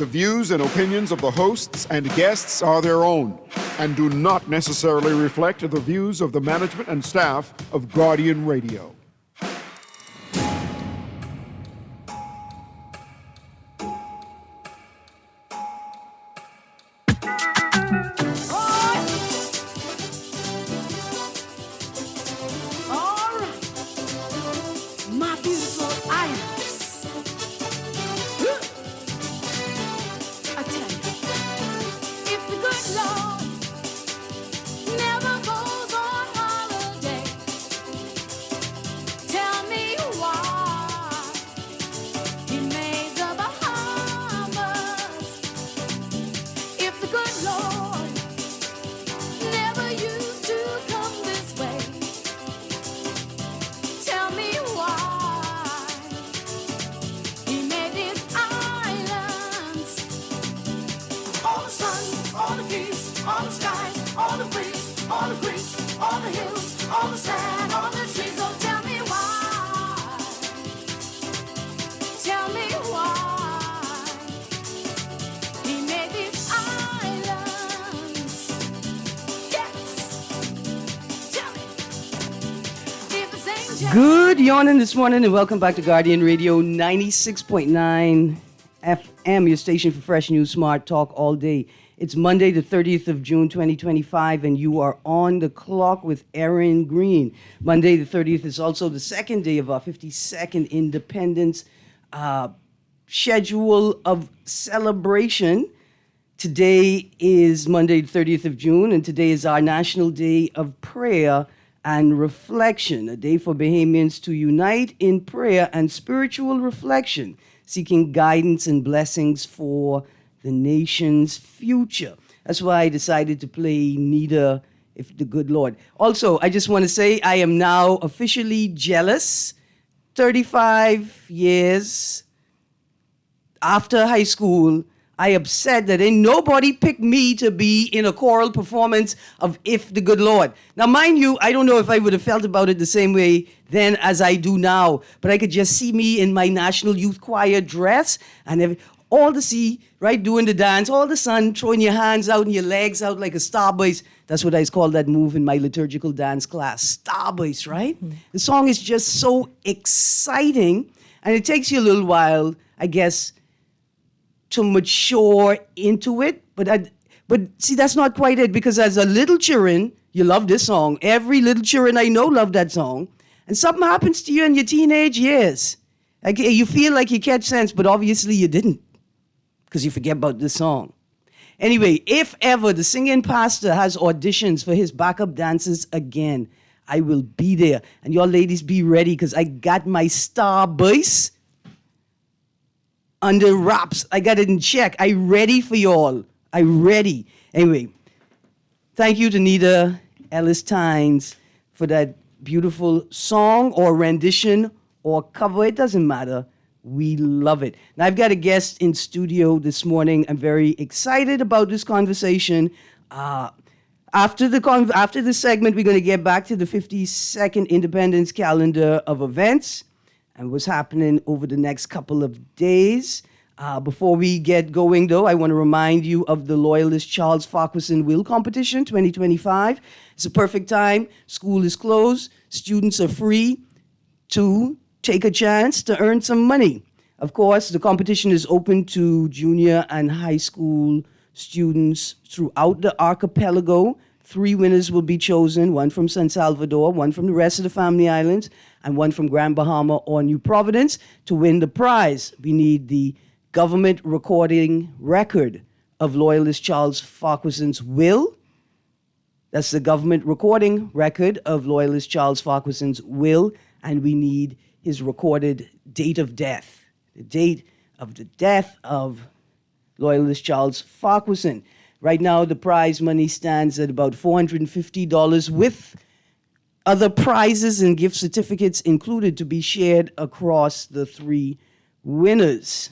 The views and opinions of the hosts and guests are their own and do not necessarily reflect the views of the management and staff of Guardian Radio. Good yawning this morning and welcome back to Guardian Radio 96.9 FM, your station for fresh news, smart talk all day. It's Monday, the 30th of June, 2025, and you are on the clock with Erin, Greene. Monday, the 30th is also the second day of our 52nd Independence schedule of celebration. Today is Monday, the 30th of June, and today is our National Day of Prayer and Reflection, a day for Bahamians to unite in prayer and spiritual reflection, seeking guidance and blessings for the nation's future. That's why I decided to play Nita, If the Good Lord. Also, I just want to say I am now officially jealous. 35 years after high school, I upset that ain't nobody picked me to be in a choral performance of If the Good Lord. Now, mind you, I don't know if I would have felt about it the same way then as I do now, but I could just see me in my National Youth Choir dress and all the sea, right, doing the dance, all the sun, throwing your hands out and your legs out like a starburst. That's what I call that move in my liturgical dance class, starburst, right? Mm-hmm. The song is just so exciting, and it takes you a little while, I guess, to mature into it. But see, that's not quite it, because as a little children, you love this song. Every little children I know love that song. And something happens to you in your teenage years. Like, you feel like you catch sense, but obviously you didn't, because you forget about this song. Anyway, if ever the singing pastor has auditions for his backup dancers again, I will be there. And y'all ladies be ready, because I got my star voice under wraps. I got it in check. I ready for y'all. I ready. Anyway, thank you to Nita Ellis-Tynes for that beautiful song or rendition or cover. It doesn't matter. We love it. Now, I've got a guest in studio this morning. I'm very excited about this conversation. After the segment, we're going to get back to the 52nd Independence calendar of events and what's happening over the next couple of days. Before we get going, though, I want to remind you of the Loyalist Charles Farquharson Will Competition 2025. It's a perfect time. School is closed. Students are free to take a chance to earn some money. Of course, the competition is open to junior and high school students throughout the archipelago. 3 winners will be chosen, one from San Salvador, one from the rest of the Family Islands, and one from Grand Bahama or New Providence. To win the prize, we need the government recording record of Loyalist Charles Farquharson's will. That's the government recording record of Loyalist Charles Farquharson's will, and we need his recorded date of death, the date of the death of Loyalist Charles Farquharson. Right now, the prize money stands at about $450 with other prizes and gift certificates included to be shared across the 3 winners,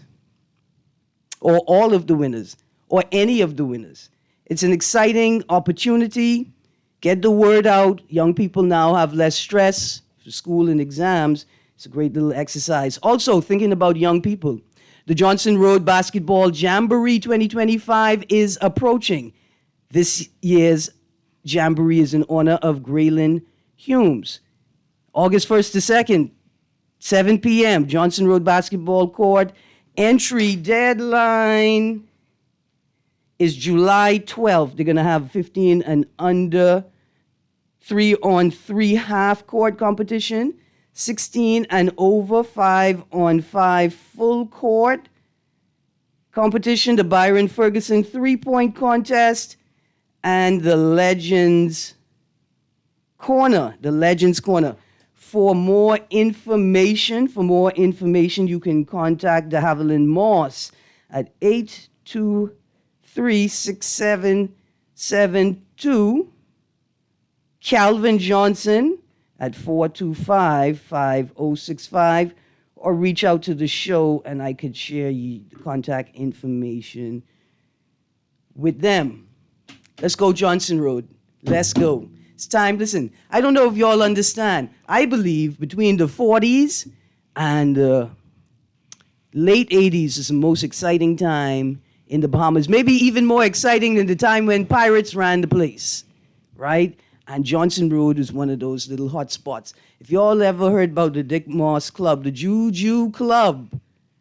or all of the winners, or any of the winners. It's an exciting opportunity. Get the word out. Young people now have less stress for school and exams. It's a great little exercise. Also, thinking about young people, The Johnson Road Basketball Jamboree 2025 is approaching. This year's Jamboree is in honor of Greene Humes. August 1st to 2nd, 7 p.m., Johnson Road Basketball Court. Entry deadline is July 12th. They're going to have 15 and under 3-on-3 half-court competition, 16 and over 5-on-5 full court competition, the Byron Ferguson three-point contest, and the Legends Corner. For more information, you can contact de Havilland Moss at 823-6772. Calvin Johnson at 425-5065, or reach out to the show and I could share you the contact information with them. Let's go Johnson Road. Let's go. It's time. Listen, I don't know if y'all understand. I believe between the 40s and the late 80s is the most exciting time in the Bahamas. Maybe even more exciting than the time when pirates ran the place, right? And Johnson Road is one of those little hot spots. If y'all ever heard about the Dick Moss Club, the Juju Club,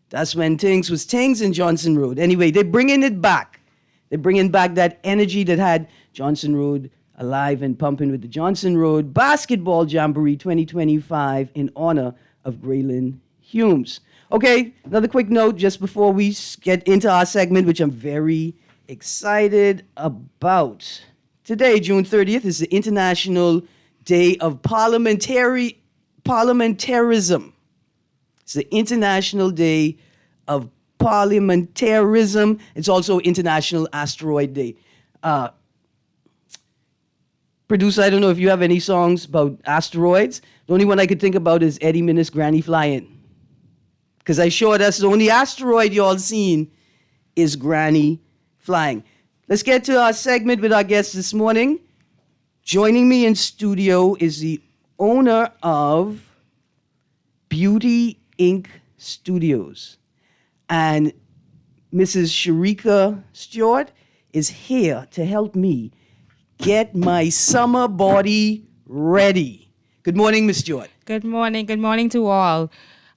that's when things was things in Johnson Road. Anyway, they're bringing it back. They're bringing back that energy that had Johnson Road alive and pumping with the Johnson Road Basketball Jamboree 2025 in honor of Greene Humes. Okay, another quick note just before we get into our segment, which I'm very excited about. Today, June 30th, is the International Day of Parliamentarism. It's the International Day of Parliamentarism. It's also International Asteroid Day. Producer, I don't know if you have any songs about asteroids. The only one I could think about is Eddie Minnis' Granny Flying. Because I'm sure that's the only asteroid y'all seen is Granny Flying. Let's get to our segment with our guest this morning. Joining me in studio is the owner of Beauty Inc. Studios. And Mrs. Sharika Stewart is here to help me get my summer body ready. Good morning, Ms. Stewart. Good morning to all.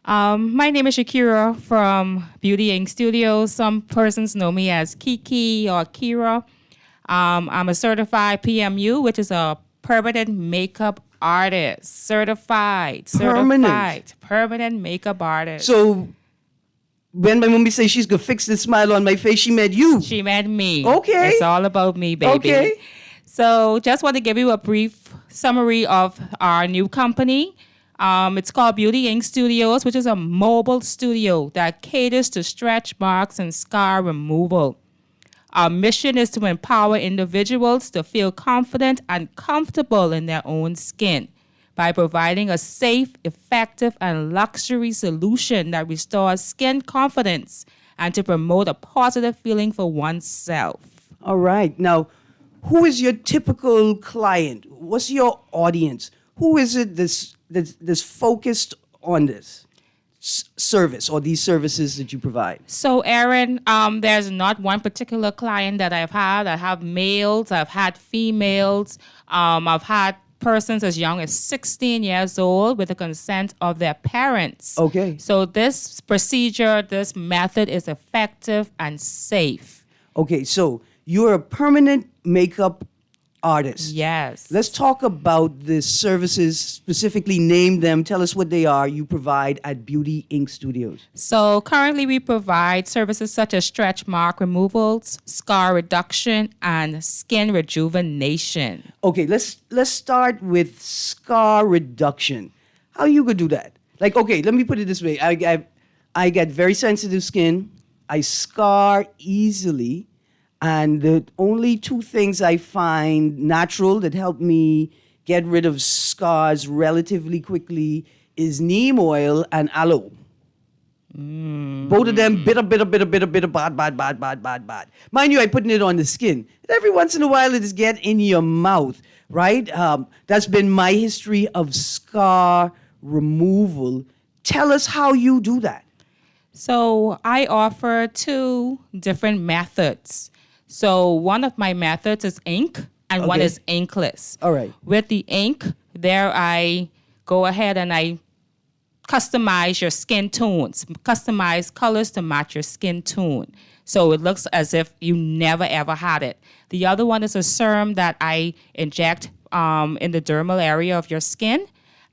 My name is Shakira from Beauty Inc. Studios. Some persons know me as Kiki or Kira. I'm a certified PMU, which is a permanent makeup artist. Certified permanent makeup artist. So when my mommy says she's going to fix the smile on my face, she meant you. She meant me. Okay. It's all about me, baby. Okay. So just want to give you a brief summary of our new company. It's called Beauty Inc. Studios, which is a mobile studio that caters to stretch marks and scar removal. Our mission is to empower individuals to feel confident and comfortable in their own skin by providing a safe, effective, and luxury solution that restores skin confidence and to promote a positive feeling for oneself. All right. Now, who is your typical client? What's your audience? Who is it that's focused on this service or these services that you provide? So, Erin, there's not one particular client that I've had. I have males, I've had females, I've had persons as young as 16 years old with the consent of their parents. Okay. So this procedure, this method is effective and safe. Okay, so you're a permanent makeup artist. Yes. Let's talk about the services, specifically name them. Tell us what they are you provide at Beauty Inc. Studios. So currently we provide services such as stretch mark removals, scar reduction, and skin rejuvenation. Okay, let's start with scar reduction. How you gonna do that? Like, okay, let me put it this way. I get very sensitive skin. I scar easily. And the only two things I find natural that help me get rid of scars relatively quickly is neem oil and aloe. Both of them, bitter, bad. Mind you, I'm putting it on the skin. And every once in a while, it just get in your mouth, right? That's been my history of scar removal. Tell us how you do that. So I offer two different methods. So one of my methods is ink and one Okay. is inkless. All right. With the ink, there I go ahead and I customize your skin tones, customize colors to match your skin tone. So it looks as if you never ever had it. The other one is a serum that I inject in the dermal area of your skin.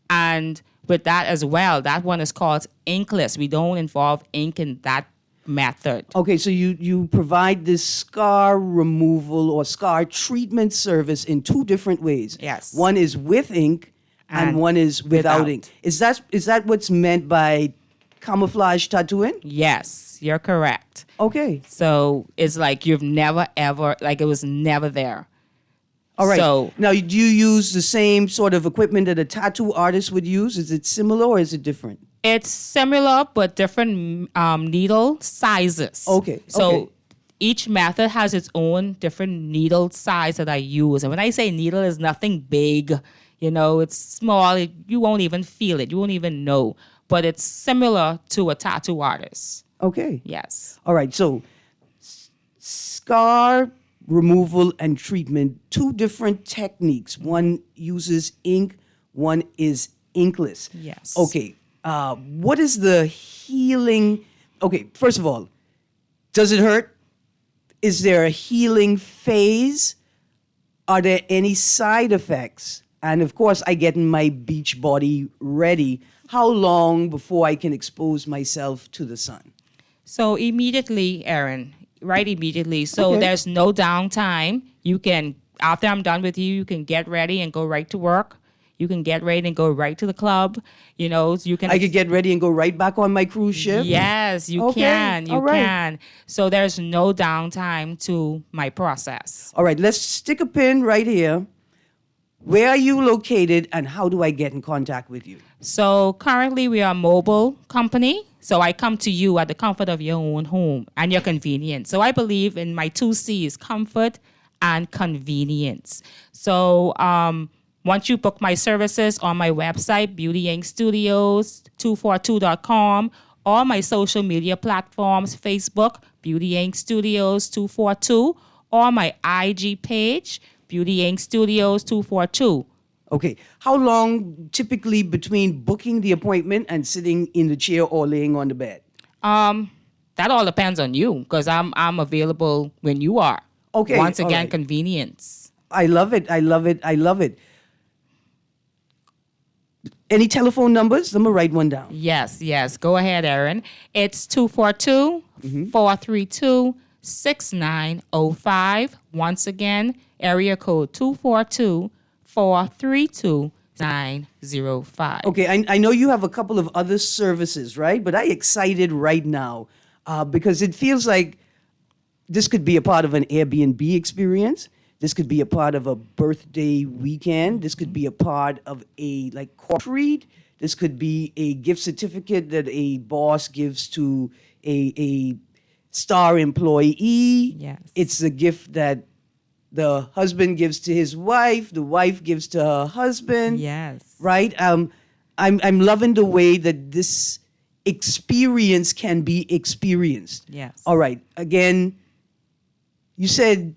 And with that as well, that one is called inkless. We don't involve ink in that method. Okay, so you provide this scar removal or scar treatment service in two different ways. Yes. One is with ink and one is without without. ink. Is that what's meant by camouflage tattooing? Yes, you're correct. Okay. So it's like you've never ever, like it was never there. All right. So Now, do you use the same sort of equipment that a tattoo artist would use? Is it similar or is it different? it's similar but different needle sizes. Okay, So okay. each method has its own different needle size that I use. And when I say needle, is nothing big. It's small. You won't even feel it. You won't even know. But it's similar to a tattoo artist. Okay. Yes. All right. So, scar removal and treatment, two different techniques. One uses ink, one is inkless. Yes. Okay. What is the healing? Okay. First of all, does it hurt? Is there a healing phase? Are there any side effects? And of course, I get my beach body ready. How long before I can expose myself to the sun? So immediately, Erin, right immediately. So Okay. there's no downtime. You can, after I'm done with you, you can get ready and go right to work. You can get ready and go right to the club. You can. I could get ready and go right back on my cruise ship? Yes, you Okay, can. You all right. can. So there's no downtime to my process. All right, let's stick a pin right here. Where are you located and how do I get in contact with you? So currently we are a mobile company. So I come to you at the comfort of your own home and your convenience. So I believe in my two C's, comfort and convenience. So once you book my services on my website, beautyinkstudios242.com, or my social media platforms, Facebook, Beauty Ink Studios 242, or my IG page, Beauty Ink Studios 242. Okay, how long typically between booking the appointment and sitting in the chair or laying on the bed? That all depends on you because I'm available when you are. Okay, Once all again, right. convenience. I love it. I love it. I love it. Any telephone numbers? I'm going to write one down. Yes. Go ahead, Erin. It's 242-432-6905. Once again, area code 242-432-905. Okay, I know you have a couple of other services, right? But I'm excited right now because it feels like this could be a part of an Airbnb experience. This could be a part of a birthday weekend. This could be a part of a corporate treat. This could be a gift certificate that a boss gives to a star employee. Yes. It's a gift that the husband gives to his wife, the wife gives to her husband. Yes. Right? I'm loving the way that this experience can be experienced. Yes. All right. Again, you said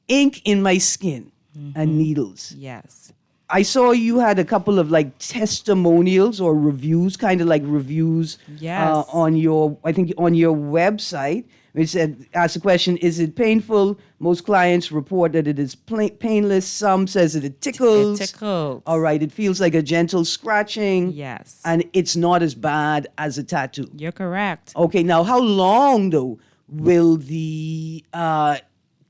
ink in my skin and needles. Yes. I saw you had a couple of testimonials or reviews, kind of like reviews Yes. on your website. It said, ask the question, is it painful? Most clients report that it is painless. Some says that it tickles. It tickles. All right, it feels like a gentle scratching. Yes. And it's not as bad as a tattoo. You're correct. Okay, now how long though will the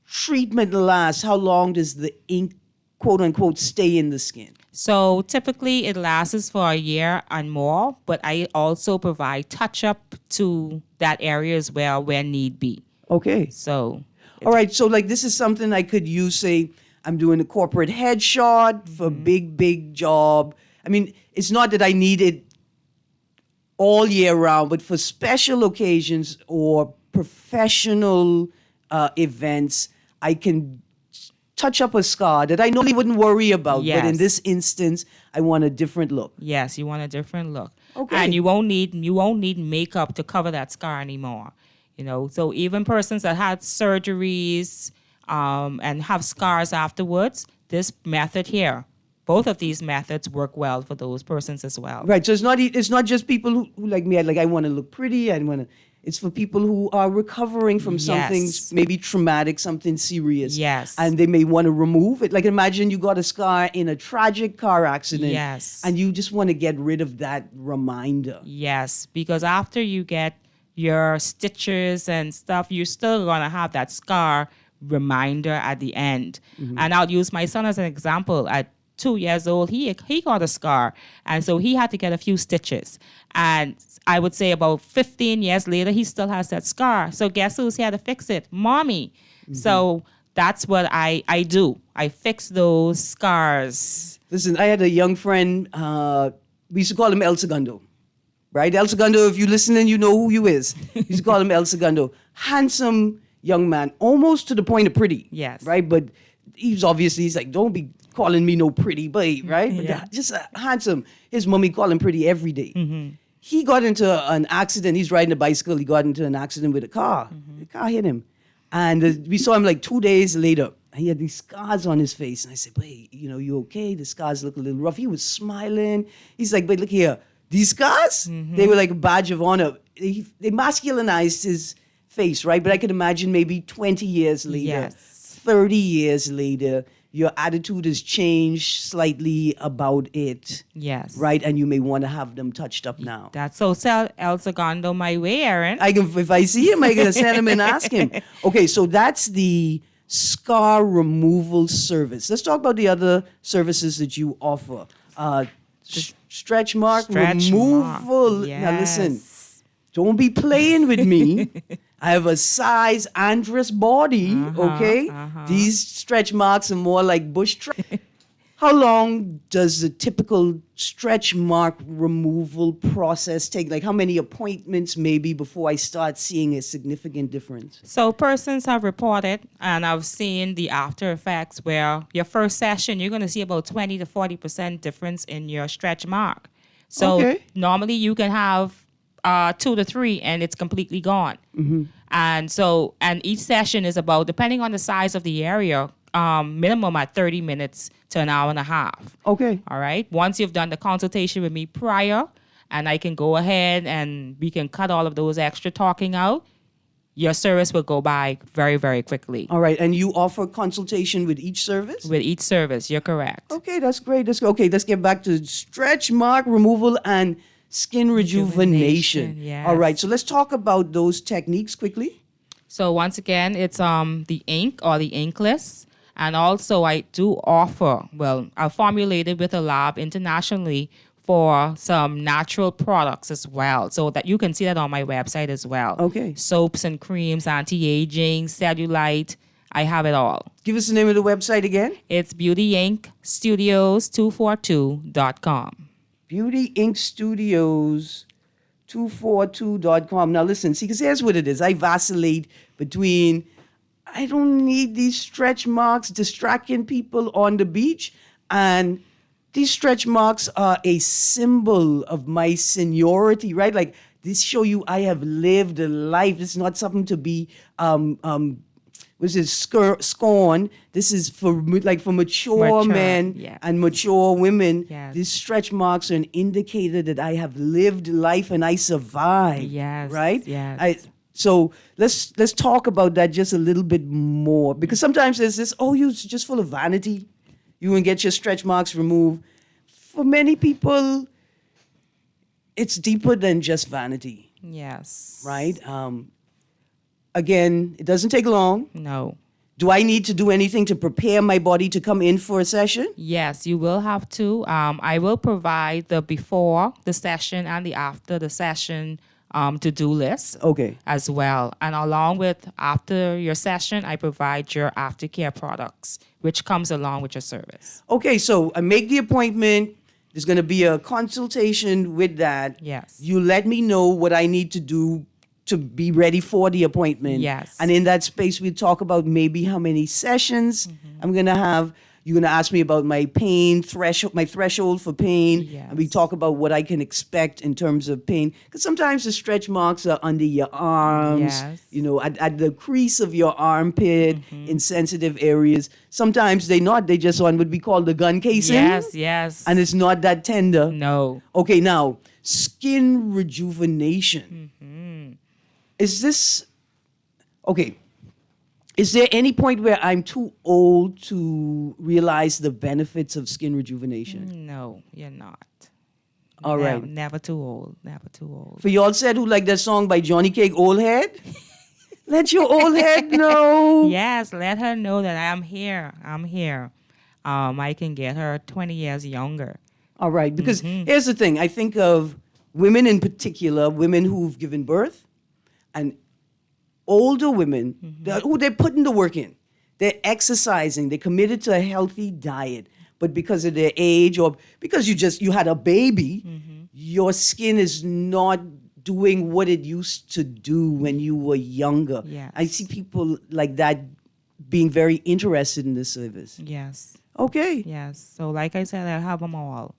treatment last? How long does the ink, quote unquote, stay in the skin? So typically it lasts for a year and more, but I also provide touch up to that area as well where need be. Okay. So All right, so this is something I could use, say, I'm doing a corporate headshot for big job. I mean, it's not that I need it all year round, but for special occasions or professional events, I can touch up a scar that I normally wouldn't worry about. But in Yes. this instance, I want a different look. yes, you want a different look. Okay. And you won't need makeup to cover that scar anymore. So even persons that had surgeries and have scars afterwards, this method here, both of these methods work well for those persons as well. Right. So it's not just people who like me. I want to look pretty. It's for people who are recovering from something Yes. maybe traumatic, something serious. Yes. And they may want to remove it. Like imagine you got a scar in a tragic car accident. Yes. And you just want to get rid of that reminder. Yes, because after you get your stitches and stuff, you're still going to have that scar reminder at the end. And I'll use my son as an example. At 2 years old, he got a scar, and so he had to get a few stitches. And I would say about 15 years later, he still has that scar. So guess who's here to fix it? Mommy. So that's what I do. I fix those scars. Listen, I had a young friend, we used to call him El Segundo. Right? El Segundo, if you're listening, you know who you is. We used to call him El Segundo. Handsome young man, almost to the point of pretty. Yes. Right? But he's like, don't be calling me no pretty boy, right? But Yeah. just handsome. His mommy call him pretty every day. He got into an accident. He's riding a bicycle. He got into an accident with a car. The car hit him. And we saw him like 2 days later. And he had these scars on his face. And I said, "Wait, you okay? The scars look a little rough." He was smiling. He's like, "But look here. These scars, they were like a badge of honor." They masculinized his face, right? But I could imagine maybe 20 years later, Yes. 30 years later, your attitude has changed slightly about it, Yes. right? And you may want to have them touched up now. That's so sell El Segundo my way, Erin. If I see him, I can send him and ask him. Okay, so that's the scar removal service. Let's talk about the other services that you offer. Stretch mark Stretch removal. mark. Now listen, Yes. don't be playing with me. I have a size Andress body, okay? These stretch marks are more like bush How long does the typical stretch mark removal process take? Like how many appointments maybe before I start seeing a significant difference? So persons have reported, and I've seen the after effects where your first session, you're going to see about 20 to 40% difference in your stretch mark. So Okay. normally you can have 2 to 3 and it's completely gone. And each session is about, depending on the size of the area, minimum at 30 minutes to an hour and a half. Okay. All right. Once you've done the consultation with me prior, and I can go ahead and we can cut all of those extra talking out, your service will go by very, very quickly. All right. And you offer consultation with each service? With each service, you're correct. Okay, that's great. Okay, let's get back to stretch mark removal and skin rejuvenation. Yes. All right. So let's talk about those techniques quickly. So once again, it's the ink or the inkless. And also I do offer, I formulated with a lab internationally for some natural products as well. So that you can see that on my website as well. Okay. Soaps and creams, anti-aging, cellulite. I have it all. Give us the name of the website again. It's BeautyInkStudios242.com. Beauty Ink Studios 242.com. Now listen, see, because here's what it is. I vacillate between, I don't need these stretch marks distracting people on the beach, and these stretch marks are a symbol of my seniority, right? Like this show you I have lived a life. This is not something to be scorn. This is for mature men yes. and mature women. Yes. These stretch marks are an indicator that I have lived life and I survived. Yes, Right? yes. So let's talk about that just a little bit more, because sometimes there's this, you're just full of vanity. You can get your stretch marks removed. For many people, it's deeper than just vanity, Yes. right? Again, it doesn't take long. No. Do I need to do anything to prepare my body to come in for a session? Yes, you will have to. I will provide the before the session and the after the session to-do list. Okay. As well. And along with after your session, I provide your aftercare products, which comes along with your service. Okay, so I make the appointment. There's going to be a consultation with that. Yes. You let me know what I need to do to be ready for the appointment. Yes. And in that space, we talk about maybe how many sessions I'm going to have. You're going to ask me about my pain threshold, my threshold for pain. Yes. And we talk about what I can expect in terms of pain. Because sometimes the stretch marks are under your arms, Yes. at the crease of your armpit, in sensitive areas. Sometimes they're not. They just on what we call the gun casing. Yes. And it's not that tender. No. Okay, now, skin rejuvenation. Is this, okay, is there any point where I'm too old to realize the benefits of skin rejuvenation? No, you're not. All right. Never too old. Never too old. For y'all said who like that song by Johnny Cake, Old Head? Let your old head know. Yes, let her know that I'm here. I'm here. I can get her 20 years younger. All right, because here's the thing. I think of women in particular, women who've given birth, and older women who they're putting the work in. They're exercising. They're committed to a healthy diet. But because of their age or because you had a baby, your skin is not doing what it used to do when you were younger. Yes. I see people like that being very interested in this service. Yes. Okay. Yes. So like I said, I have them all,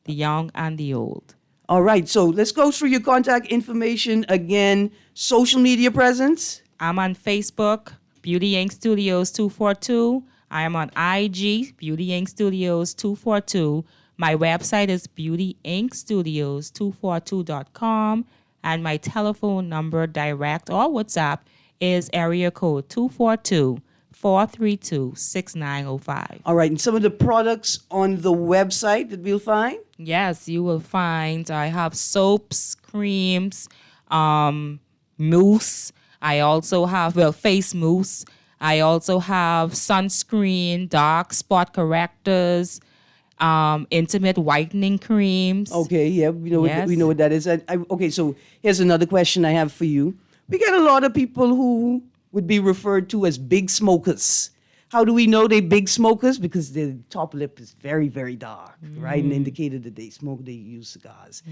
the young and the old. All right. So let's go through your contact information again. Social media presence. I'm on Facebook, Beauty Inc. Studios 242. I am on IG, Beauty Inc. Studios 242. My website is beautyinkstudios242.com. And my telephone number, direct or WhatsApp, is area code 242-432-6905. All right. And some of the products on the website that we'll find? Yes, you will find I have soaps, creams, mousse. I also have, face mousse. I also have sunscreen, dark spot correctors, intimate whitening creams. Okay, yeah, we know Yes. we know what that is. Okay, so here's another question I have for you. We get a lot of people who would be referred to as big smokers. How do we know they're big smokers? Because their top lip is very, very dark, right? And indicated that they use cigars.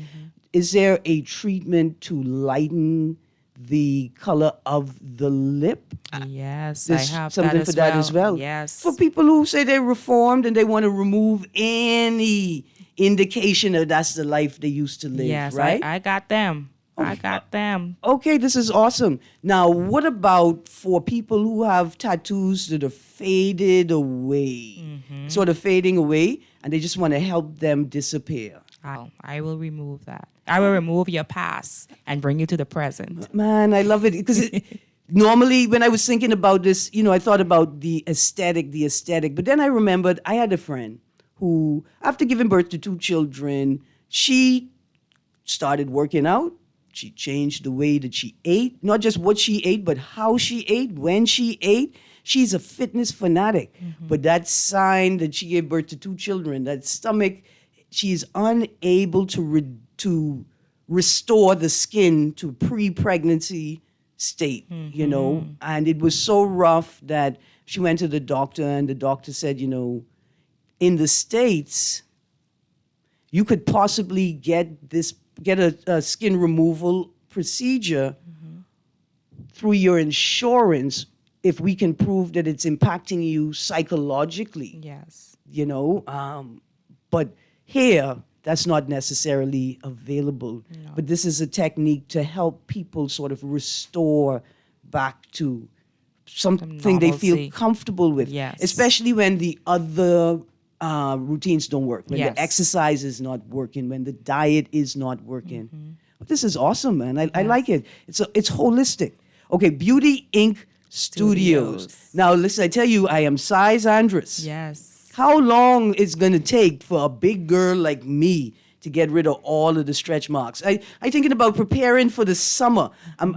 Is there a treatment to lighten the color of the lip? Yes, There's I have something that for as that well. as well. Yes. For people who say they're reformed and they want to remove any indication that that's the life they used to live, Yes, right? I got them. I got them. Okay, this is awesome. Now, what about for people who have tattoos that are faded away, sort of fading away, and they just want to help them disappear? I will remove that. I will remove your past and bring you to the present. Man, I love it because normally when I was thinking about this, I thought about the aesthetic, but then I remembered I had a friend who, after giving birth to 2 children, she started working out. She changed the way that she ate, not just what she ate, but how she ate, when she ate. She's a fitness fanatic. But that sign that she gave birth to 2 children, that stomach, she is unable to restore the skin to pre-pregnancy state, and it was so rough that she went to the doctor, and the doctor said, in the States, you could possibly get a skin removal procedure through your insurance if we can prove that it's impacting you psychologically. Yes. But here, that's not necessarily available. No. But this is a technique to help people sort of restore back to something they feel normalcy. comfortable with. Yes. Especially when the other routines don't work, when Yes. the exercise is not working, when the diet is not working. But this is awesome, man. I like it. It's holistic. Okay, Beauty Inc. Studios. Now, listen, I tell you, I am size Andres. Yes. How long is going to take for a big girl like me to get rid of all of the stretch marks? I'm thinking about preparing for the summer.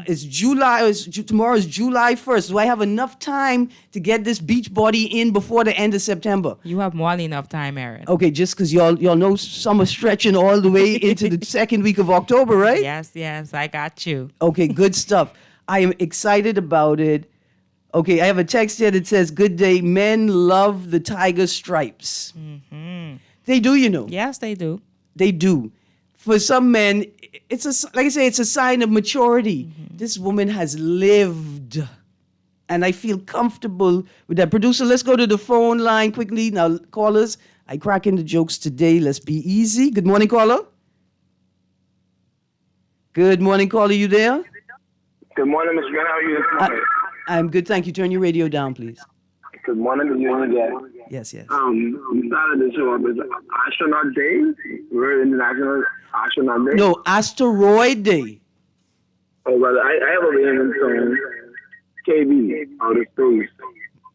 It's July. Tomorrow is July 1st. Do I have enough time to get this beach body in before the end of September? You have more than enough time, Erin. Okay, just because y'all know summer stretching all the way into the second week of October, right? Yes, I got you. Okay, good stuff. I am excited about it. Okay, I have a text here that says, "Good day, men love the tiger stripes." They do, Yes, they do. They do. For some men, it's a sign of maturity. This woman has lived And I feel comfortable with that. Producer, let's go to the phone line quickly. Now, callers, I crack into jokes today. Let's be easy. Good morning, caller. Good morning, caller. You there? Good morning, Mr. Greene. How are you this morning? I'm good, thank you. Turn your radio down, please. Good morning, good morning, guys. Yes, yes. We started the show up as Astronaut Day. We're International Astronaut Day. No, Asteroid Day. Oh, brother, I have a random song, KB, Outer Space.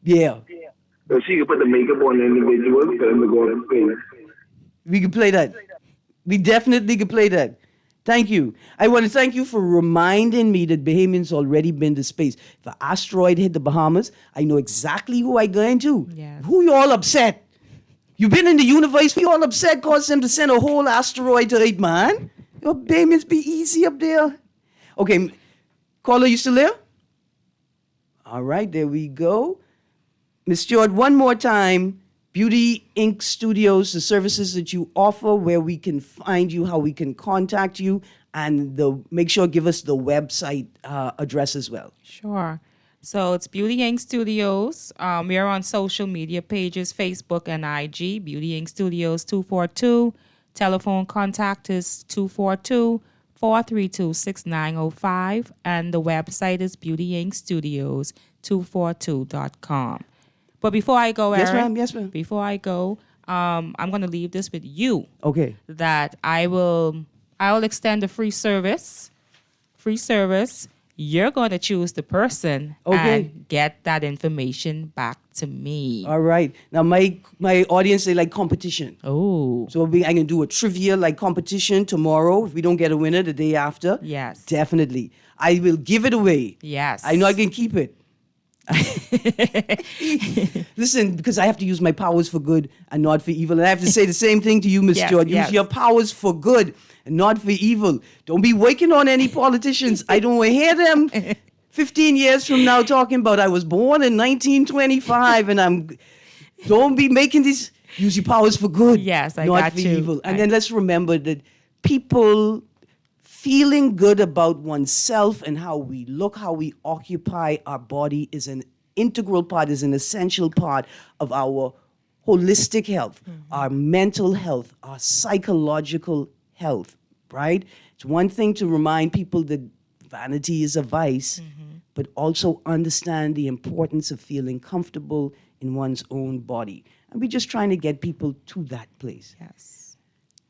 Yeah. So she can put the makeup on the individual for them to go to space. We can play that. We definitely can play that. Thank you. I want to thank you for reminding me that Bahamians already been to space. If an asteroid hit the Bahamas, I know exactly who I going to. Yes. Who you all upset? You been in the universe, you all upset cause them to send a whole asteroid to Earth, man. Your Bahamians be easy up there. Okay, caller, you still there? All right, there we go. Miss Stewart, one more time. Beauty Inc. Studios, the services that you offer, where we can find you, how we can contact you, and make sure give us the website address as well. Sure. So it's Beauty Inc. Studios. We are on social media pages, Facebook and IG, Beauty Inc. Studios 242. Telephone contact is 242-432-6905. And the website is beautyinkstudios242.com. But before I go, Erin, Yes, ma'am. Before I go, I'm going to leave this with you. Okay. That I will extend a free service. You're going to choose the person and get that information back to me. All right. Now, my audience, they like competition. Oh. So I can do a trivia like competition tomorrow. If we don't get a winner, the day after. Yes. Definitely. I will give it away. Yes. I know I can keep it. Listen, because I have to use my powers for good and not for evil. And I have to say the same thing to you, Miss George. Use your powers for good and not for evil. Don't be waking on any politicians. I don't want to hear them 15 years from now talking about I was born in 1925 and don't be making these, use your powers for good. Yes, I not got for you. evil. And then let's remember that people feeling good about oneself and how we look, how we occupy our body is an integral part, is an essential part of our holistic health, our mental health, our psychological health, right? It's one thing to remind people that vanity is a vice, but also understand the importance of feeling comfortable in one's own body. And we're just trying to get people to that place. Yes.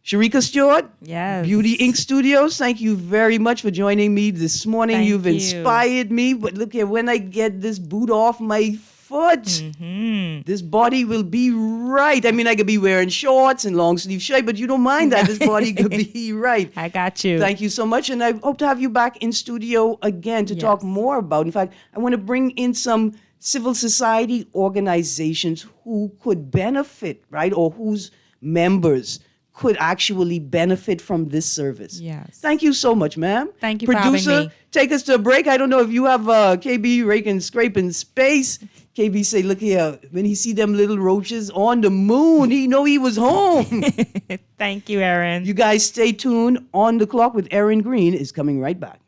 Sharika Stewart, Yes. Beauty Inc. Studios, thank you very much for joining me this morning. Thank You've you. inspired me. But look here, when I get this boot off my foot, this body will be right. I mean, I could be wearing shorts and long sleeve shirt, but you don't mind that. This body could be right. I got you. Thank you so much. And I hope to have you back in studio again to talk more about. In fact, I want to bring in some civil society organizations who could benefit, right? Or whose members could actually benefit from this service. Yes. Thank you so much, ma'am. Thank you for having Producer, me. take us to a break. I don't know if you have KB raking, scraping space. KB say, look here, when he see them little roaches on the moon, he know he was home. Thank you, Erin. You guys stay tuned. On the Clock with Erin Greene is coming right back.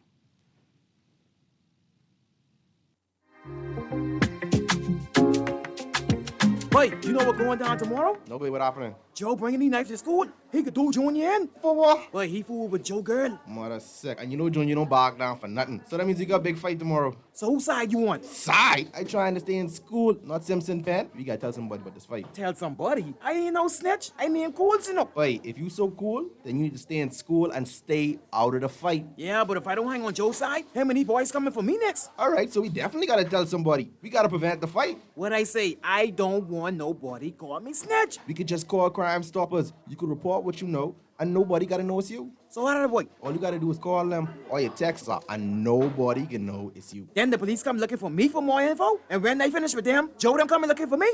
Wait, you know what going down tomorrow? Nobody, what happening? Joe bringing these knives to school. He could do Junior in. For what? Wait, he fooled with Joe girl. Mother sick. And you know, June, you don't back down for nothing. So that means you got a big fight tomorrow. So whose side you on? Side? I trying to stay in school, not Simpson Pen. We gotta tell somebody about this fight. Tell somebody. I ain't no snitch. I ain't cool, you know. Wait, if you so cool, then you need to stay in school and stay out of the fight. Yeah, but if I don't hang on Joe's side, him and these boys coming for me next. All right, so we definitely gotta tell somebody. We gotta prevent the fight. What I say, I don't want nobody call me snitch. We could just call Crime Stoppers. You could report what you know, and nobody gotta know it's you. So how did I boy? All you gotta do is call them or your text her, and nobody can know it's you. Then the police come looking for me for more info, and when they finish with them, Joe them coming looking for me?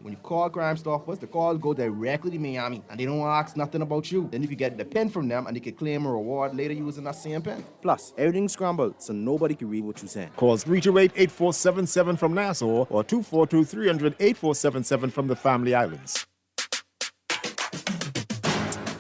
When you call Crime Stoppers, the calls go directly to Miami, and they don't ask nothing about you. Then you can get the pen from them, and they can claim a reward later using that same pen. Plus, everything's scrambled, so nobody can read what you're saying. Call 328-8477 from Nassau or 242-300-8477 from the Family Islands.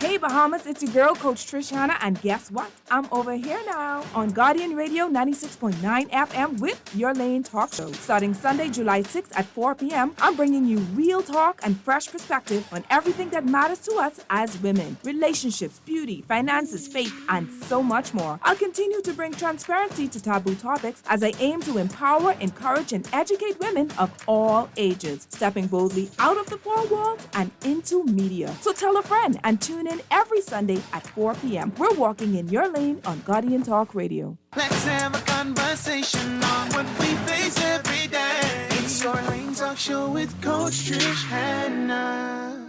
Hey, Bahamas, it's your girl, Coach Trish Hanna, and guess what? I'm over here now on Guardian Radio 96.9 FM with Your Lane Talk Show. Starting Sunday, July 6th at 4 p.m., I'm bringing you real talk and fresh perspective on everything that matters to us as women. Relationships, beauty, finances, faith, and so much more. I'll continue to bring transparency to taboo topics as I aim to empower, encourage, and educate women of all ages, stepping boldly out of the four walls and into media. So tell a friend and tune in every Sunday at 4 p.m. We're walking in your lane on Guardian Talk Radio. Let's have a conversation on what we face every day. It's Your Lane Talk Show with Coach Trish Hanna.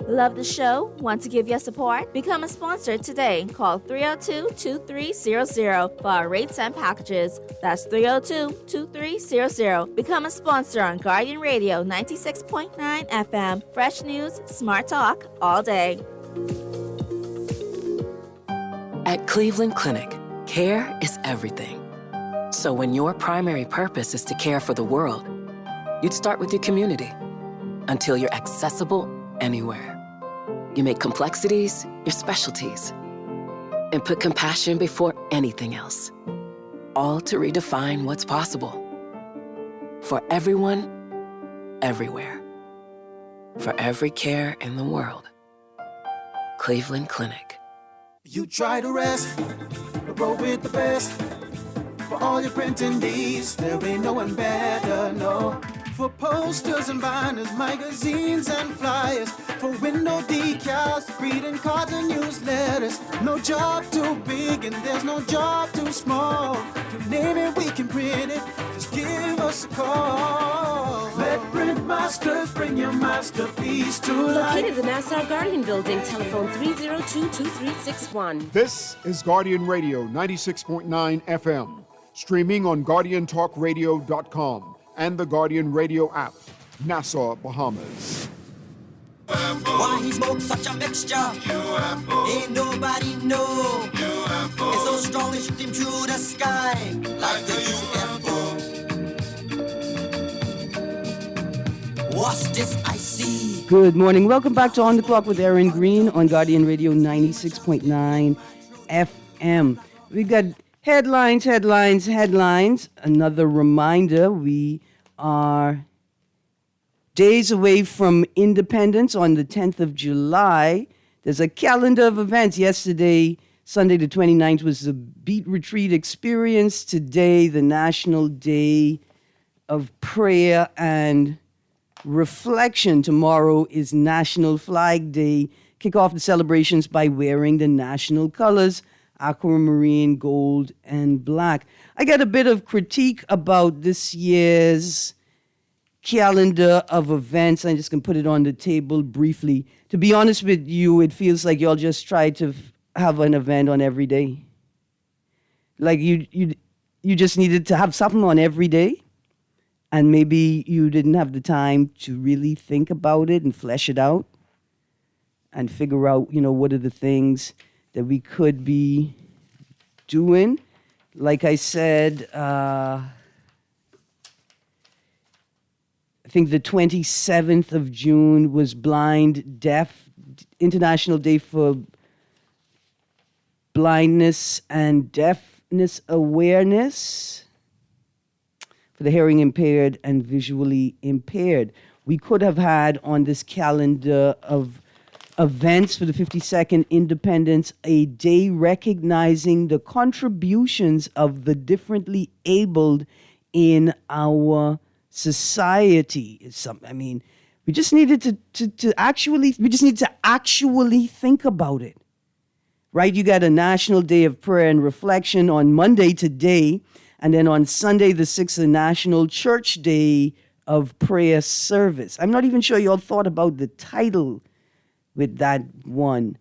Love the show? Want to give your support? Become a sponsor today. Call 302-2300 for our rates and packages. That's 302-2300. Become a sponsor on Guardian Radio 96.9 FM. Fresh news, smart talk, all day. At Cleveland Clinic, care is everything. So when your primary purpose is to care for the world, you'd start with your community until you're accessible anywhere. You make complexities your specialties and put compassion before anything else, all to redefine what's possible. For everyone, everywhere. For every care in the world. Cleveland Clinic. You try to rest, roll with the best. For all your printing needs, there ain't no one better, no. For posters and banners, magazines and flyers. For window decals, greeting cards and newsletters. No job too big and there's no job too small. You name it, we can print it. Just give us a call. Let Print Masters bring your masterpiece to life. Located in the Nassau Guardian Building, telephone 302-2361. This is Guardian Radio 96.9 FM, streaming on GuardianTalkRadio.com and the Guardian Radio app, Nassau, Bahamas. Why he smokes such a mixture? Ain't nobody know. It's so strong it shoot him through the sky like the UFO. What's this I see? Good morning. Welcome back to On the Clock with Erin Greene on Guardian Radio 96.9 FM. We got headlines. Another reminder, we are days away from independence on the 10th of July. There's a calendar of events. Yesterday, Sunday the 29th, was the Beat Retreat Experience. Today, the National Day of Prayer and Reflection. Tomorrow is National Flag Day. Kick off the celebrations by wearing the national colors, aquamarine, gold, and black. I got a bit of critique about this year's calendar of events. I'm just going to put it on the table briefly. To be honest with you, it feels like y'all just try to have an event on every day. Like you just needed to have something on every day, and maybe you didn't have the time to really think about it and flesh it out and figure out, what are the things that we could be doing. Like I said, I think the 27th of June was International Day for Blindness and Deafness Awareness for the hearing impaired and visually impaired. We could have had on this calendar of events for the 52nd Independence a day recognizing the contributions of the differently abled in our society. We just needed to actually think about it, right? You got a National Day of Prayer and Reflection on Monday today, and then on Sunday the 6th, a National Church Day of Prayer Service. I'm not even sure y'all thought about the title with that one,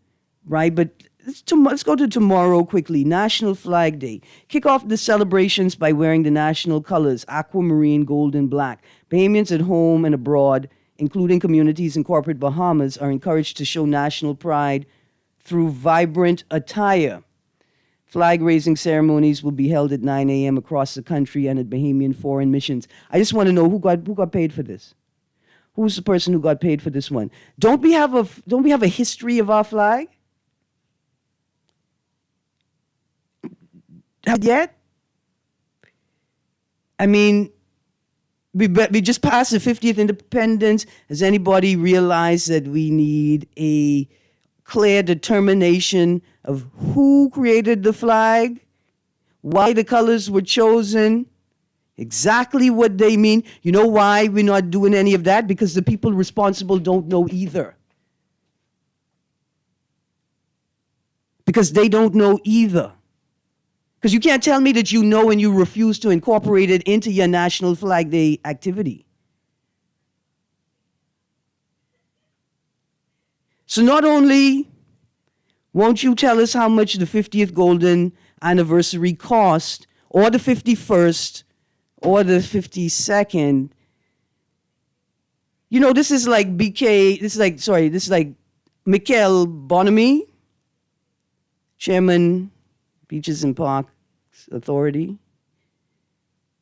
right? But let's go to tomorrow quickly. National Flag Day. Kick off the celebrations by wearing the national colors, aquamarine, gold, and black. Bahamians at home and abroad, including communities in corporate Bahamas, are encouraged to show national pride through vibrant attire. Flag-raising ceremonies will be held at 9 a.m. across the country and at Bahamian foreign missions. I just want to know who got paid for this. Who's the person who got paid for this one? Don't we have a history of our flag? Yet? I mean, we just passed the 50th independence. Has anybody realized that we need a clear determination of who created the flag, why the colors were chosen, exactly what they mean? You know why we're not doing any of that? Because the people responsible don't know either. Because they don't know either. Because you can't tell me that you know and you refuse to incorporate it into your National Flag Day activity. So not only won't you tell us how much the 50th golden anniversary cost, or the 51st, or the 52nd, you know, this is like Michael Bonamy, Chairman, Beaches and Parks Authority,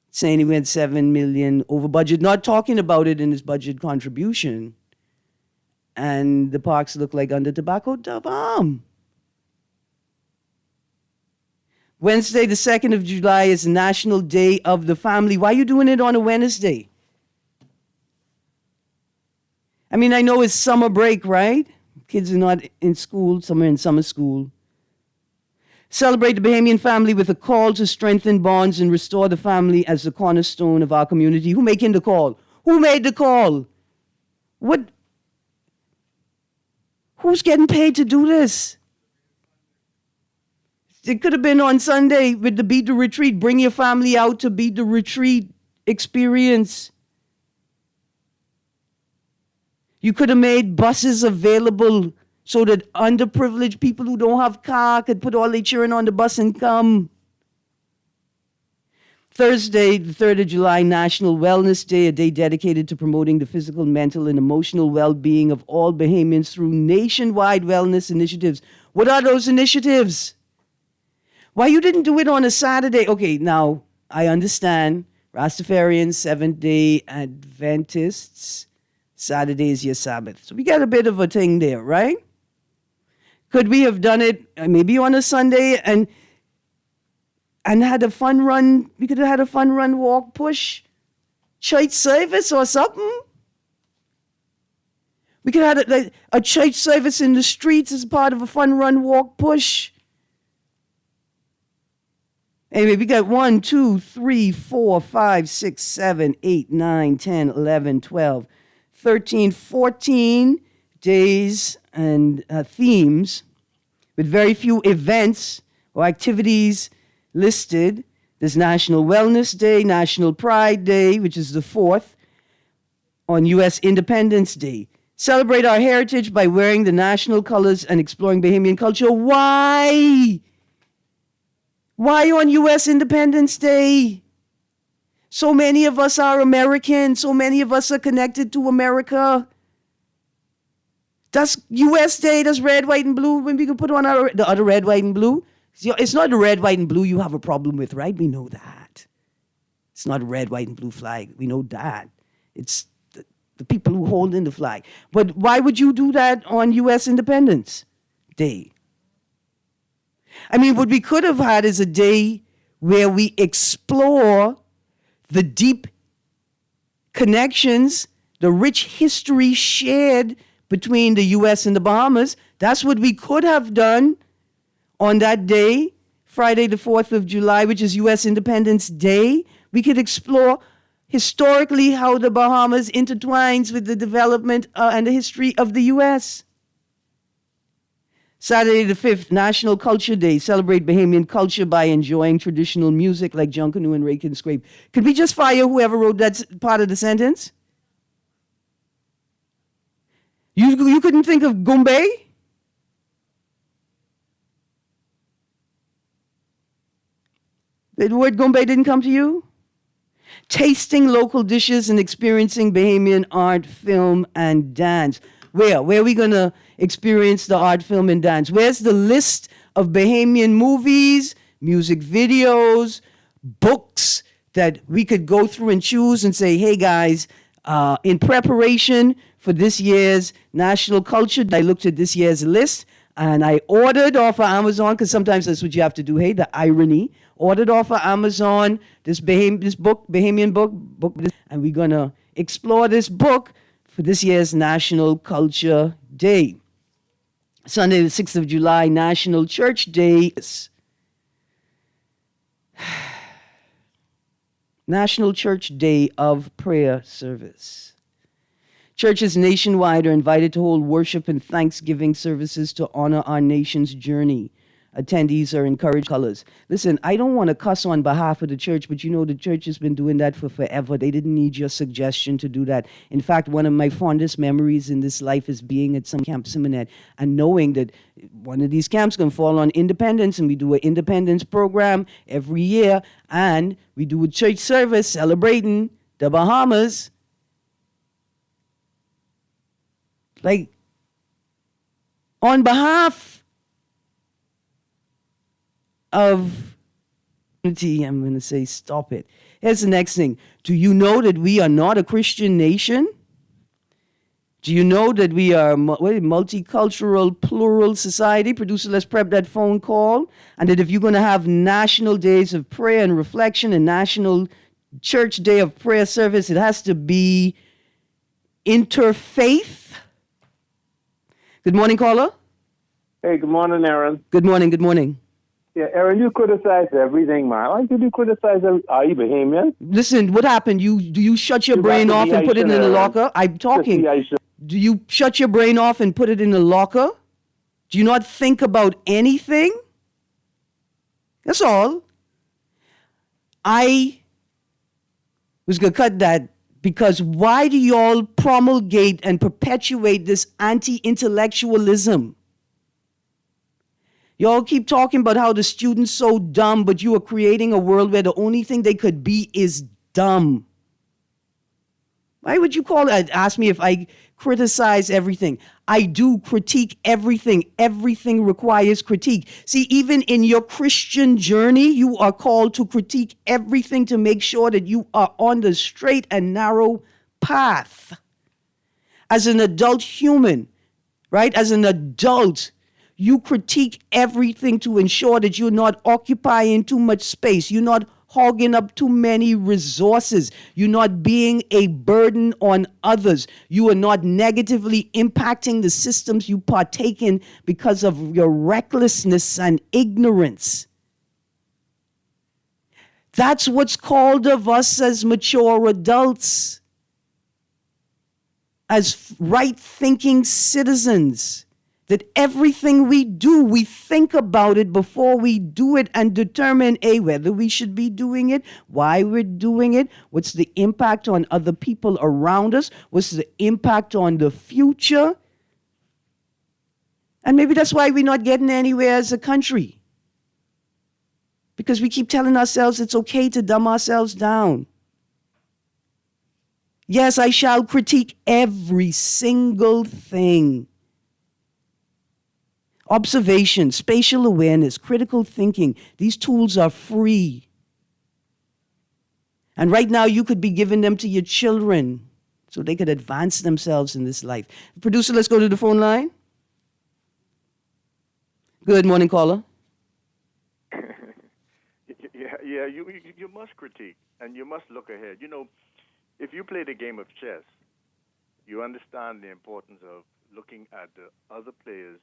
saying he went $7 million over budget, not talking about it in his budget contribution. And the parks look like under tobacco bomb. Wednesday, the 2nd of July, is National Day of the Family. Why are you doing it on a Wednesday? I mean, I know it's summer break, right? Kids are not in school, some are in summer school. Celebrate the Bahamian family with a call to strengthen bonds and restore the family as the cornerstone of our community. Who making the call? Who made the call? What? Who's getting paid to do this? It could have been on Sunday with the Beat the Retreat. Bring your family out to Beat the Retreat experience. You could have made buses available so that underprivileged people who don't have car could put all their children on the bus and come. Thursday, the 3rd of July, National Wellness Day, a day dedicated to promoting the physical, mental, and emotional well-being of all Bahamians through nationwide wellness initiatives. What are those initiatives? Why you didn't do it on a Saturday? Okay, now, I understand. Rastafarians, Seventh-day Adventists, Saturday is your Sabbath. So we got a bit of a thing there, right? Could we have done it maybe on a Sunday and had a fun run? We could have had a fun run, walk, push, church service or something. We could have had a church service in the streets as part of a fun run, walk, push. Anyway, we got 1, 2, 3, 4, 5, 6, 7, 8, 9, 10, 11, 12, 13, 14 days and themes with very few events or activities listed. There's National Wellness Day, National Pride Day, which is the 4th, on U.S. Independence Day. Celebrate our heritage by wearing the national colors and exploring Bahamian culture. Why? Why on U.S. Independence Day? So many of us are American. So many of us are connected to America. That's U.S. Day. That's red, white, and blue. When we can put on the other red, white, and blue. It's not the red, white, and blue you have a problem with, right? We know that. It's not a red, white, and blue flag. We know that. It's the people who hold in the flag. But why would you do that on U.S. Independence Day? I mean, what we could have had is a day where we explore the deep connections, the rich history shared between the U.S. and the Bahamas. That's what we could have done on that day, Friday the 4th of July, which is U.S. Independence Day. We could explore historically how the Bahamas intertwines with the development and the history of the U.S. Saturday the 5th, National Culture Day. Celebrate Bahamian culture by enjoying traditional music like Junkanoo and Rake and Scrape. Could we just fire whoever wrote that part of the sentence? You couldn't think of Gumbe? The word Gumbe didn't come to you? Tasting local dishes and experiencing Bahamian art, film, and dance. Where are we going to experience the art, film, and dance? Where's the list of Bahamian movies, music videos, books that we could go through and choose and say, hey guys, In preparation for this year's National Culture, I looked at this year's list and I ordered off of Amazon, because sometimes that's what you have to do. Hey, the irony. Ordered off of Amazon this Bahamian book, and we're going to explore this book for this year's National Culture Day. Sunday, the 6th of July, National Church Day. National Church Day of Prayer Service. Churches nationwide are invited to hold worship and thanksgiving services to honor our nation's journey. Attendees are encouraged colors. Listen, I don't want to cuss on behalf of the church, but you know the church has been doing that for forever. They didn't need your suggestion to do that. In fact, one of my fondest memories in this life is being at some camp seminar and knowing that one of these camps can fall on Independence, and we do an Independence program every year, and we do a church service celebrating the Bahamas. Like, on behalf of unity, I'm going to say stop it. Here's the next thing. Do you know that we are not a Christian nation? Do you know that we are a multicultural, plural society? Producer, let's prep that phone call. And that if you're going to have national days of prayer and reflection and National Church Day of Prayer service, it has to be interfaith. Good morning, caller. Hey, good morning, Erin. Good morning, good morning. Yeah, Erin, you criticize everything, man. Why did you criticize are you Bahamian? Listen, what happened? Do you shut your brain off and put it in the locker? I'm talking. Do you shut your brain off and put it in the locker? Do you not think about anything? That's all. I was going to cut that because why do y'all promulgate and perpetuate this anti-intellectualism? Y'all keep talking about how the students so dumb, but you are creating a world where the only thing they could be is dumb. Why would you call it? Ask me if I criticize everything. I do critique everything. Everything requires critique. See, even in your Christian journey, you are called to critique everything to make sure that you are on the straight and narrow path. As an adult human, right? As an adult, you critique everything to ensure that you're not occupying too much space. You're not hogging up too many resources. You're not being a burden on others. You are not negatively impacting the systems you partake in because of your recklessness and ignorance. That's what's called of us as mature adults, as right-thinking citizens. That everything we do, we think about it before we do it and determine, whether we should be doing it, why we're doing it, what's the impact on other people around us, what's the impact on the future. And maybe that's why we're not getting anywhere as a country. Because we keep telling ourselves it's okay to dumb ourselves down. Yes, I shall critique every single thing. Observation, spatial awareness, critical thinking, these tools are free. And right now you could be giving them to your children so they could advance themselves in this life. Producer, let's go to the phone line. Good morning, caller. Yeah, you must critique and you must look ahead. You know, if you play the game of chess, you understand the importance of looking at the other players'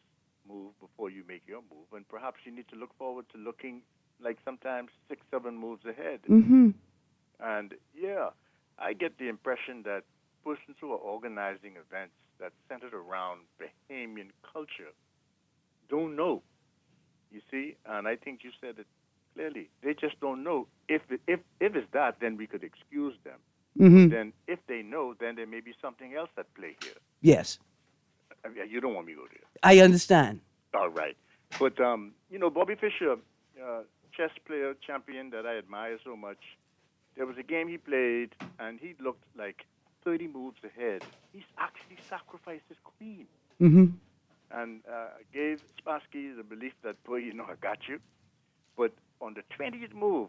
move before you make your move, and perhaps you need to look forward to looking like sometimes 6-7 moves ahead. Mm-hmm. And yeah, I get the impression that persons who are organizing events that centered around Bahamian culture don't know. You see, and I think you said it clearly. They just don't know. If it's that, then we could excuse them. Mm-hmm. Then if they know, then there may be something else at play here. Yes. You don't want me to go there. I understand. All right. But, Bobby Fischer, chess player, champion that I admire so much, there was a game he played, and he looked like 30 moves ahead. He actually sacrificed his queen. Mm-hmm. And gave Spassky the belief that, boy, I got you. But on the 20th move,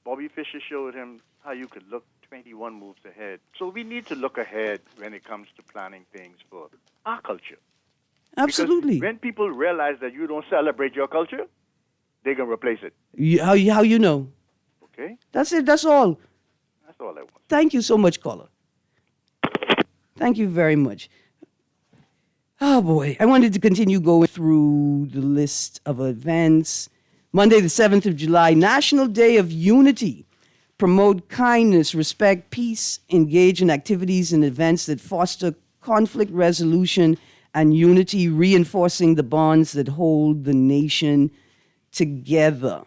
Bobby Fischer showed him how you could look 2021 moves ahead. So we need to look ahead when it comes to planning things for our culture. Absolutely. Because when people realize that you don't celebrate your culture, they can replace it. How you know? Okay? That's it. That's all. That's all I want. Thank you so much, caller. Thank you very much. Oh, boy. I wanted to continue going through the list of events. Monday, the 7th of July, National Day of Unity. Promote kindness, respect, peace, engage in activities and events that foster conflict resolution and unity, reinforcing the bonds that hold the nation together.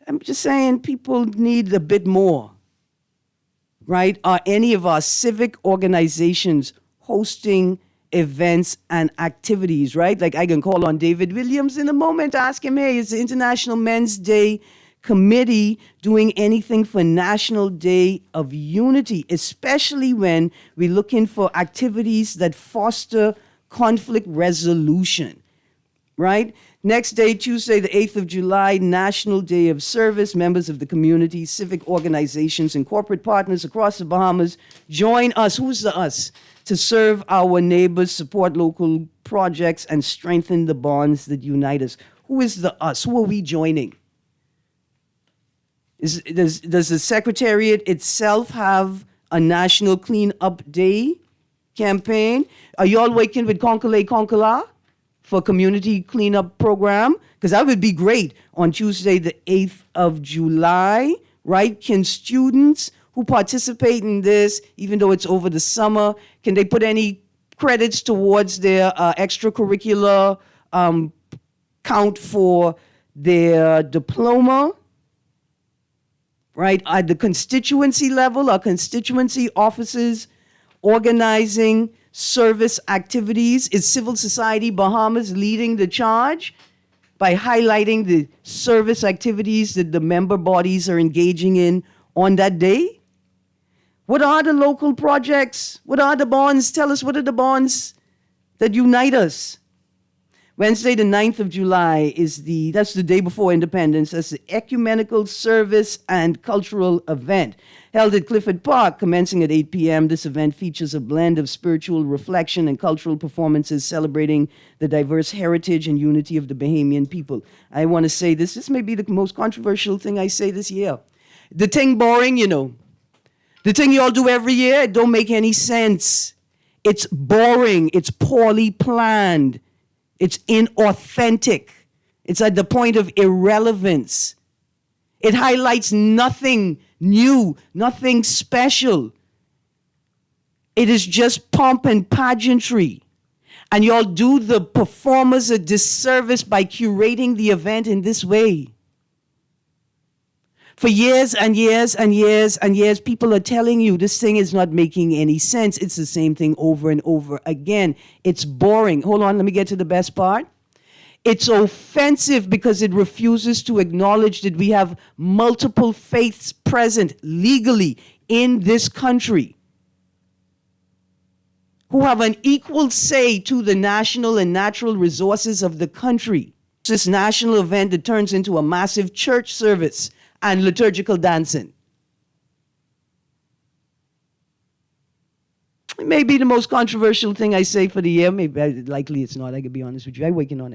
I'm just saying people need a bit more, right? Are any of our civic organizations hosting events and activities, right? Like I can call on David Williams in a moment to ask him, hey, is the International Men's Day Committee doing anything for National Day of Unity, especially when we're looking for activities that foster conflict resolution, right? Next day, Tuesday, the 8th of July, National Day of Service. Members of the community, civic organizations, and corporate partners across the Bahamas join us. Who's the us? To serve our neighbors, support local projects, and strengthen the bonds that unite us. Who is the us? Who are we joining? Does the Secretariat itself have a National Clean Up Day campaign? Are you all working with Konkole Konkala for community cleanup program? Because that would be great on Tuesday, the 8th of July, right? Can students who participate in this, even though it's over the summer, can they put any credits towards their extracurricular count for their diploma? Right? At the constituency level, our constituency offices organizing service activities. Is Civil Society Bahamas leading the charge by highlighting the service activities that the member bodies are engaging in on that day? What are the local projects? What are the bonds? Tell us, what are the bonds that unite us? Wednesday, the 9th of July, that's the day before Independence. That's the Ecumenical Service and Cultural Event. Held at Clifford Park, commencing at 8 p.m., this event features a blend of spiritual reflection and cultural performances celebrating the diverse heritage and unity of the Bahamian people. I want to say this may be the most controversial thing I say this year. The thing boring, you know. The thing you all do every year, it don't make any sense. It's boring. It's poorly planned. It's inauthentic. It's at the point of irrelevance. It highlights nothing new, nothing special. It is just pomp and pageantry. And y'all do the performers a disservice by curating the event in this way. For years and years and years and years, people are telling you this thing is not making any sense. It's the same thing over and over again. It's boring. Hold on, let me get to the best part. It's offensive because it refuses to acknowledge that we have multiple faiths present legally in this country who have an equal say to the national and natural resources of the country. This national event that turns into a massive church service and liturgical dancing. It may be the most controversial thing I say for the year. Maybe, likely it's not, I can be honest with you. I'm working on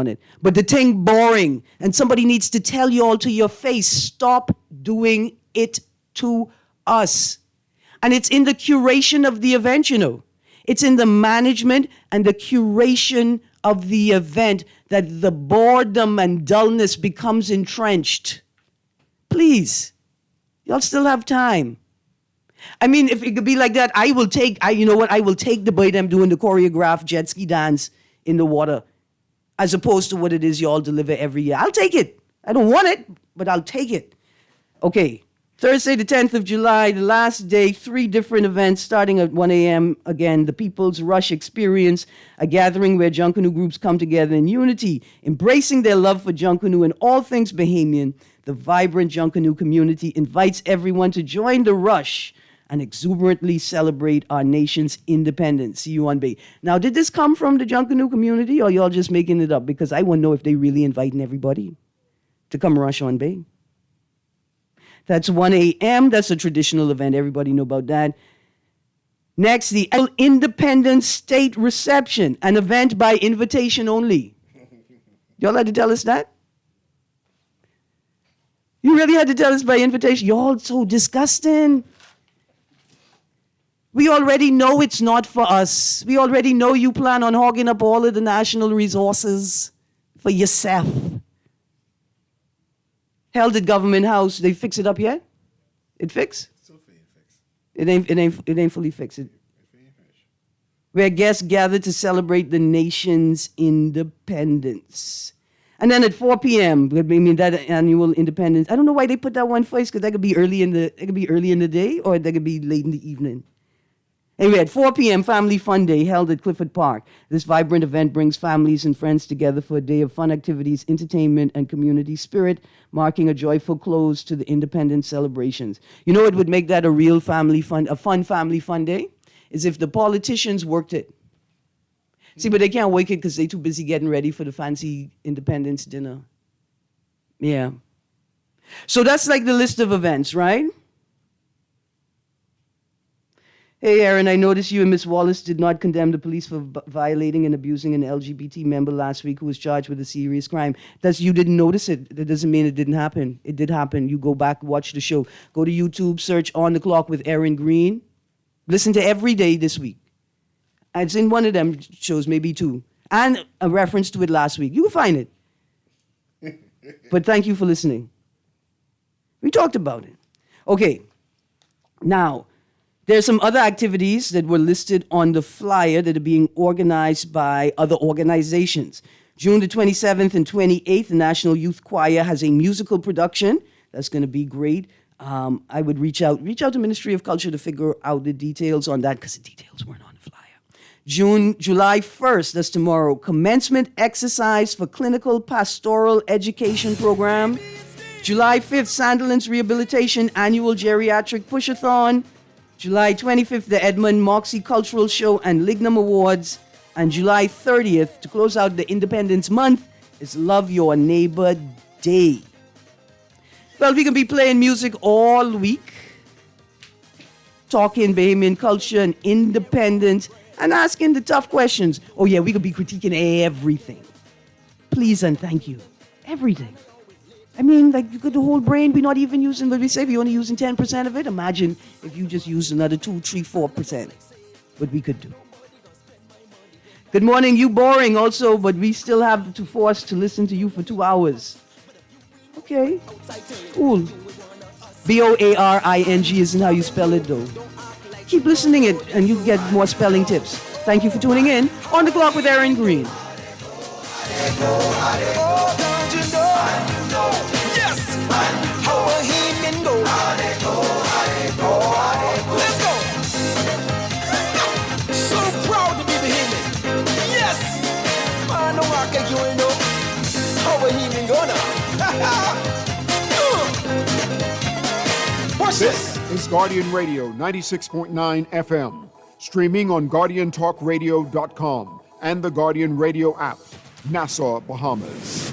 it. But the thing boring, and somebody needs to tell you all to your face, stop doing it to us. And it's in the curation of the event, you know. It's in the management and the curation of the event that the boredom and dullness becomes entrenched. Please, y'all still have time. I mean, if it could be like that, I will take the boy them doing the choreographed jet ski dance in the water, as opposed to what it is y'all deliver every year. I'll take it. I don't want it, but I'll take it. Okay, Thursday, the 10th of July, the last day, 3 different events starting at 1 a.m. Again, the People's Rush Experience, a gathering where Junkanoo groups come together in unity, embracing their love for Junkanoo and all things Bahamian. The vibrant Junkanoo community invites everyone to join the rush and exuberantly celebrate our nation's independence. See you on Bay. Now, did this come from the Junkanoo community, or y'all just making it up? Because I want to know if they really inviting everybody to come rush on Bay. That's 1 a.m. That's a traditional event. Everybody know about that. Next, the Independence State Reception, an event by invitation only. Y'all had to tell us that? You really had to tell us by invitation? Y'all so disgusting. We already know it's not for us. We already know you plan on hogging up all of the national resources for yourself. Held at Government House. They fix it up yet? It fixed? It ain't fully fixed. Where guests gather to celebrate the nation's independence. And then at 4 p.m., I mean that annual independence. I don't know why they put that one first, because that could be early in the day, or that could be late in the evening. Anyway, at 4 p.m., Family Fun Day held at Clifford Park. This vibrant event brings families and friends together for a day of fun activities, entertainment, and community spirit, marking a joyful close to the independence celebrations. You know what would make that a fun family fun day? Is if the politicians worked it. See, but they can't work it because they're too busy getting ready for the fancy independence dinner. Yeah. So that's like the list of events, right? Hey, Erin, I noticed you and Miss Wallace did not condemn the police for violating and abusing an LGBT member last week who was charged with a serious crime. You didn't notice it. That doesn't mean it didn't happen. It did happen. You go back, watch the show. Go to YouTube, search On the Clock with Erin Greene. Listen to every day this week. It's in one of them shows, maybe two. And a reference to it last week. You can find it. But thank you for listening. We talked about it. Okay. Now, there's some other activities that were listed on the flyer that are being organized by other organizations. June the 27th and 28th, the National Youth Choir has a musical production. That's going to be great. I would reach out to Ministry of Culture to figure out the details on that, because the details weren't on the flyer. July 1st, that's tomorrow, commencement exercise for clinical pastoral education program. July 5th, Sandilands Rehabilitation Annual Geriatric Push-a-thon. July 25th, the Edmund Moxie Cultural Show and Lignum Awards. And July 30th, to close out the Independence Month, is Love Your Neighbor Day. Well, we can be playing music all week, talking Bahamian culture and independence, and asking the tough questions. Oh yeah, we could be critiquing everything. Please and thank you. Everything. I mean, like, you could the whole brain be not even using, what we say, you're only using 10% of it. Imagine if you just used another 2, 3, 4%. What we could do. Good morning, you boring also, but we still have to force to listen to you for 2 hours. Okay, cool. Boring isn't how you spell it, though. Keep listening it, and you get more spelling tips. Thank you for tuning in. On the Clock with Erin Greene. Let's go. So proud to be Bahamian. Yes. Man, no market you know. How Bahamian go now? Watch this is Guardian Radio 96.9 FM, streaming on GuardianTalkRadio.com and the Guardian Radio app, Nassau, Bahamas.